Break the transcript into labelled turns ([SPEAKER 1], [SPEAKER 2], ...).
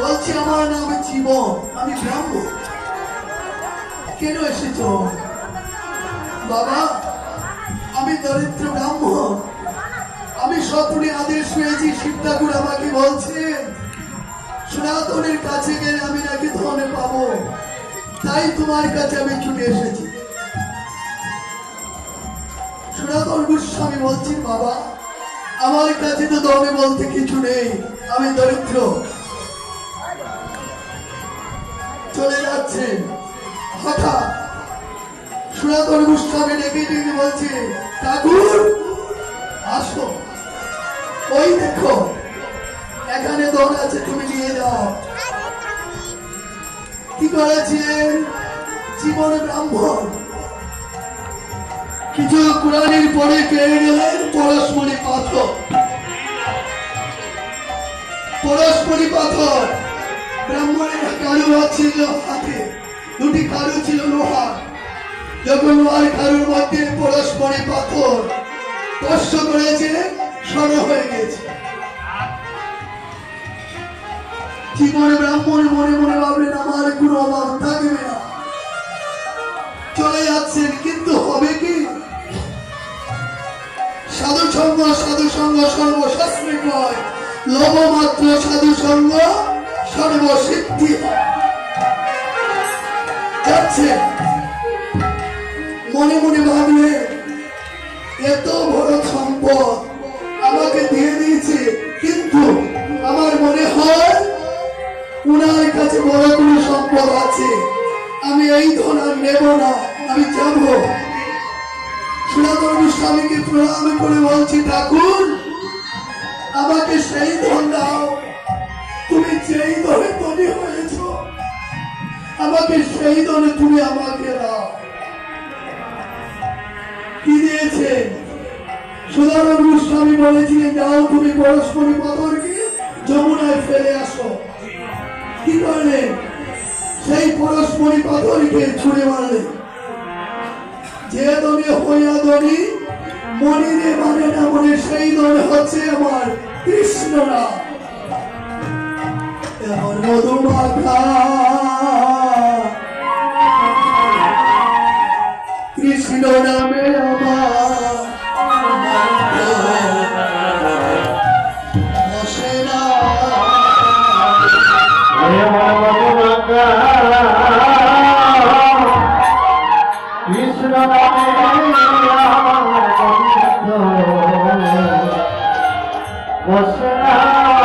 [SPEAKER 1] বলছি আমার নাম জীবন, আমি ব্রাহ্মণ। কেন এসেছ? বাবা, আমি দরিদ্র ব্রাহ্মণ। আমি স্বপ্নে আদেশ পেয়েছি, শিব ঠাকুর আমাকে বলছেন সনাতনের কাছে গেলে আমি নাকি ধন পাবো, তাই তোমার কাছে আমি ছুটে এসেছি। সনাতন গোস্বামী বলছেন বাবা, আমার কাছে তো ধনে বলতে কিছু নেই, আমি দরিদ্র। চলে যাচ্ছেন, হঠাৎ সনাতন গোস্বামী ডেকে ডেকে বলছে ঠাকুর আসো, ওই দেখো এখানে ধন আছে, তুমি নিয়ে যাও। কি করেছিলেন? জীবন ব্রাহ্মণ কিছু কোরআনের পরে পেয়ে গেলেন পরশমণি পাথর। পরশমণি পাথর ব্রাহ্মণের কারু ছিল হাতে, দুটি কারু ছিল লোহার। যখন লোহার কারুর মধ্যে পরশমণি পাথর স্পর্শ করেছে, স্বর্ণ হয়ে গেছে। জীবন ব্রাহ্মণ মনে মনে ভাবলেন আমার কোনো অভাব থাকবে না, চলে যাচ্ছেন। কিন্তু হবে কি? সাধু সঙ্গ সর্বশাস্ত্রে কয়, লবমাত্র সাধু সঙ্গ সর্বসিদ্ধি হয়। যাচ্ছে, মনে মনে ভাবলে এত বড় সম্পদ আমাকে দিয়ে দিয়েছে, কিন্তু আমার মনে হয় উনার কাছে বড় কোনো সম্পদ আছে, আমি এই ধন আর নেব না, আমি যাব। সনাতন গোস্বামীকে প্রণাম করে বলছি ঠাকুর আমাকে সেই ধন দাও, তুমি যেই ধনে ধনী হয়েছ আমাকে সেই ধনে তুমি আমাকে দাও। কি দিয়েছে? সনাতন গোস্বামী বলেছিলেন যাও তুমি পরশমণি পাথরকে যমুনায় ফেলে আসো। কি করলেন? সেই পরশমণি পাথরকে ছুঁড়ে মারলেন। যে দনে হইয়া ধনী মনিরে মানে না মনে, সেই দনে হচ্ছে আমার কৃষ্ণ নাম। এমন মধুমাখা কৃষ্ণ নামে আমার বসে না।
[SPEAKER 2] কৃষ্ণ নামে বসে না।